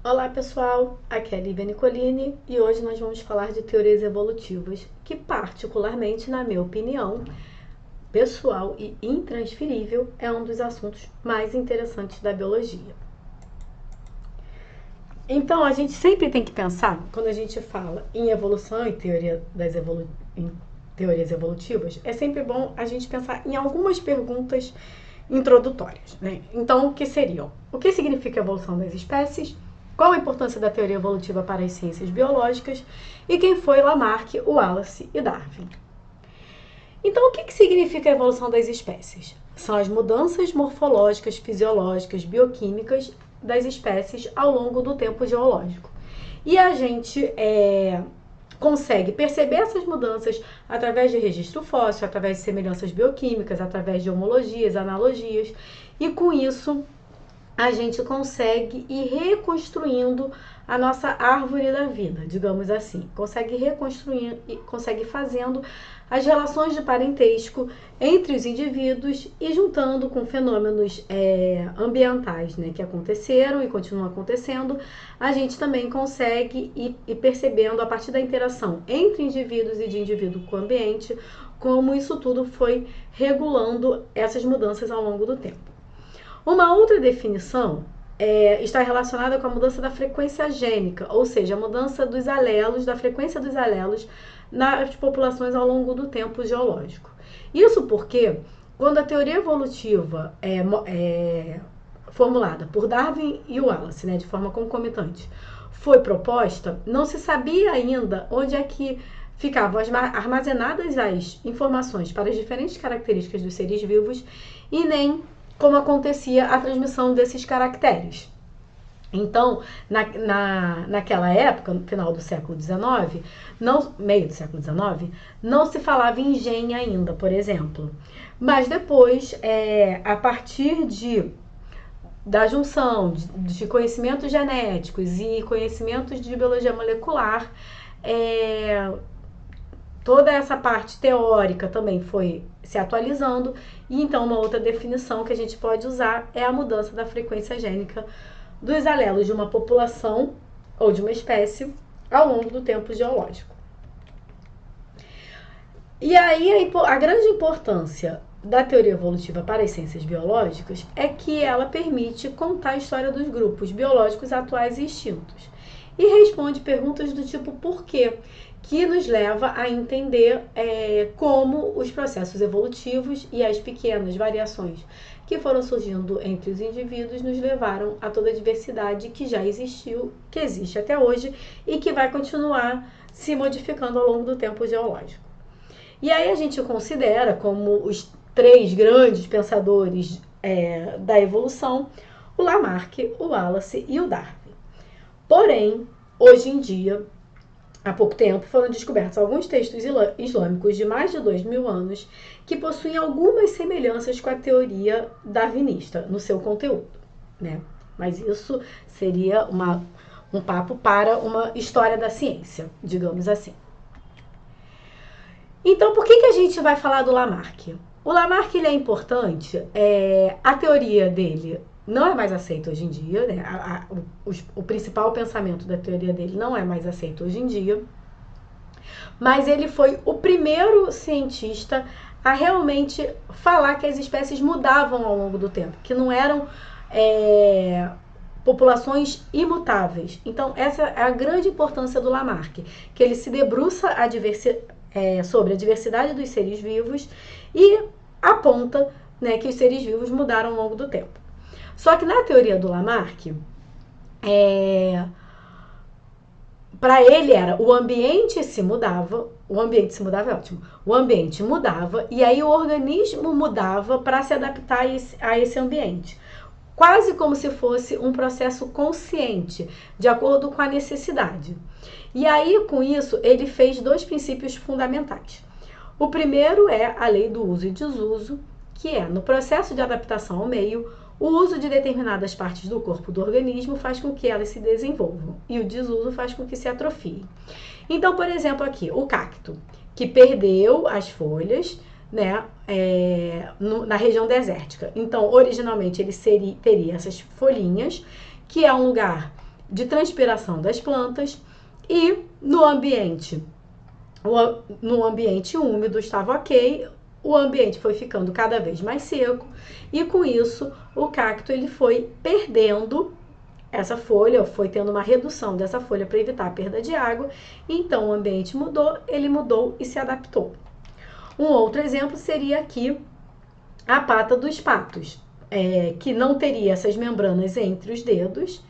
Olá pessoal, aqui é a Lívia Nicolini e hoje nós vamos falar de teorias evolutivas, que particularmente, na minha opinião, pessoal e intransferível, é um dos assuntos mais interessantes da biologia. Então a gente sempre tem que pensar, quando a gente fala em evolução e em teorias evolutivas, é sempre bom a gente pensar em algumas perguntas introdutórias, né? Então, o que seriam? O que significa a evolução das espécies? Qual a importância da teoria evolutiva para as ciências biológicas? E quem foi Lamarck, Wallace e Darwin? Então, o que significa a evolução das espécies? São as mudanças morfológicas, fisiológicas, bioquímicas das espécies ao longo do tempo geológico. E a gente consegue perceber essas mudanças através de registro fóssil, através de semelhanças bioquímicas, através de homologias, analogias, e com isso a gente consegue ir reconstruindo a nossa árvore da vida, digamos assim. Consegue reconstruir e consegue fazendo as relações de parentesco entre os indivíduos e juntando com fenômenos ambientais, né, que aconteceram e continuam acontecendo, a gente também consegue ir percebendo a partir da interação entre indivíduos e de indivíduo com o ambiente, como isso tudo foi regulando essas mudanças ao longo do tempo. Uma outra definição está relacionada com a mudança da frequência gênica, ou seja, a mudança dos alelos, da frequência dos alelos nas populações ao longo do tempo geológico. Isso porque, quando a teoria evolutiva é formulada por Darwin e Wallace, né, de forma concomitante, foi proposta, não se sabia ainda onde é que ficavam armazenadas as informações para as diferentes características dos seres vivos e nem como acontecia a transmissão desses caracteres. Então, naquela época, no final do século XIX, meio do século XIX, não se falava em gene ainda, por exemplo. Mas depois, a partir da junção de conhecimentos genéticos e conhecimentos de biologia molecular, toda essa parte teórica também foi se atualizando, e então uma outra definição que a gente pode usar é a mudança da frequência gênica dos alelos de uma população ou de uma espécie ao longo do tempo geológico. E aí a grande importância da teoria evolutiva para as ciências biológicas é que ela permite contar a história dos grupos biológicos atuais e extintos e responde perguntas do tipo por quê, que nos leva a entender como os processos evolutivos e as pequenas variações que foram surgindo entre os indivíduos nos levaram a toda a diversidade que já existiu, que existe até hoje e que vai continuar se modificando ao longo do tempo geológico. E aí a gente considera como os três grandes pensadores da evolução o Lamarck, o Wallace e o Darwin. Porém, hoje em dia, há pouco tempo, foram descobertos alguns textos islâmicos de mais de 2.000 anos que possuem algumas semelhanças com a teoria darwinista no seu conteúdo, né? Mas isso seria um papo para uma história da ciência, digamos assim. Então, por que a gente vai falar do Lamarck? O Lamarck ele é importante, a teoria dele não é mais aceita hoje em dia, né? O principal pensamento da teoria dele não é mais aceito hoje em dia, mas ele foi o primeiro cientista a realmente falar que as espécies mudavam ao longo do tempo, que não eram populações imutáveis. Então, essa é a grande importância do Lamarck, que ele se debruça sobre a diversidade dos seres vivos e aponta, né, que os seres vivos mudaram ao longo do tempo. Só que na teoria do Lamarck, para ele era o ambiente se mudava é ótimo, o ambiente mudava e aí o organismo mudava para se adaptar a esse ambiente. Quase como se fosse um processo consciente, de acordo com a necessidade. E aí, com isso, ele fez dois princípios fundamentais. O primeiro é a lei do uso e desuso, que é, no processo de adaptação ao meio, o uso de determinadas partes do corpo do organismo faz com que elas se desenvolvam e o desuso faz com que se atrofiem. Então, por exemplo, aqui, o cacto, que perdeu as folhas, né, na região desértica. Então, originalmente, ele teria essas folhinhas, que é um lugar de transpiração das plantas e no ambiente úmido estava ok, o ambiente foi ficando cada vez mais seco e com isso o cacto ele foi perdendo essa folha, foi tendo uma redução dessa folha para evitar a perda de água, então o ambiente mudou, ele mudou e se adaptou. Um outro exemplo seria aqui a pata dos patos, que não teria essas membranas entre os dedos,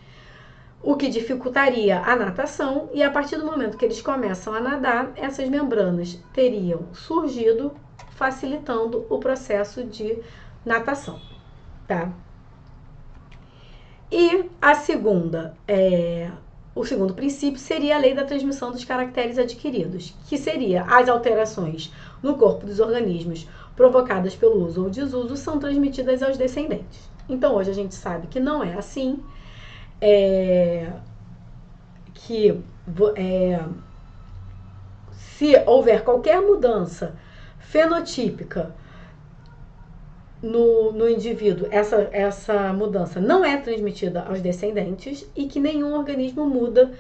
o que dificultaria a natação, e a partir do momento que eles começam a nadar, essas membranas teriam surgido, facilitando o processo de natação, tá? E o segundo princípio seria a lei da transmissão dos caracteres adquiridos, que seria as alterações no corpo dos organismos provocadas pelo uso ou desuso são transmitidas aos descendentes. Então hoje a gente sabe que não é assim, se houver qualquer mudança fenotípica no indivíduo, essa mudança não é transmitida aos descendentes e que nenhum organismo muda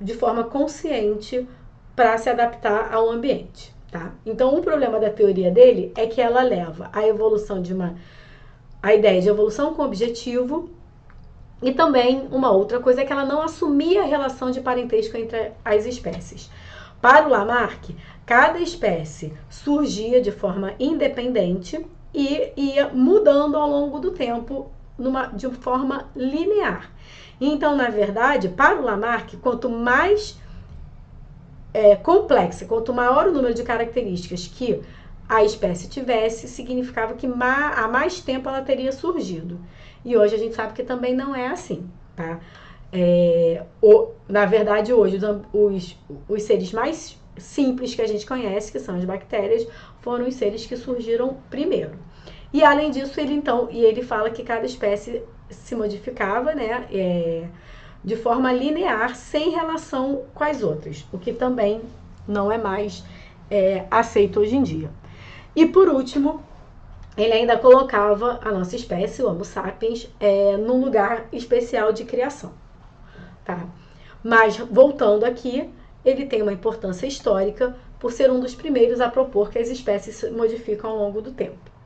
de forma consciente para se adaptar ao ambiente, tá? Então, um problema da teoria dele é que ela leva à evolução a ideia de evolução com objetivo, e também uma outra coisa é que ela não assumia a relação de parentesco entre as espécies. Para o Lamarck, cada espécie surgia de forma independente e ia mudando ao longo do tempo de forma linear. Então, na verdade, para o Lamarck, quanto mais complexa, quanto maior o número de características que a espécie tivesse, significava que há mais tempo ela teria surgido. E hoje a gente sabe que também não é assim, tá? Na verdade, hoje, os seres mais simples que a gente conhece, que são as bactérias, foram os seres que surgiram primeiro. E além disso, ele fala que cada espécie se modificava, né, de forma linear, sem relação com as outras, o que também não é mais aceito hoje em dia. E por último, ele ainda colocava a nossa espécie, o Homo sapiens, num lugar especial de criação, tá? Mas, voltando aqui, ele tem uma importância histórica por ser um dos primeiros a propor que as espécies se modificam ao longo do tempo.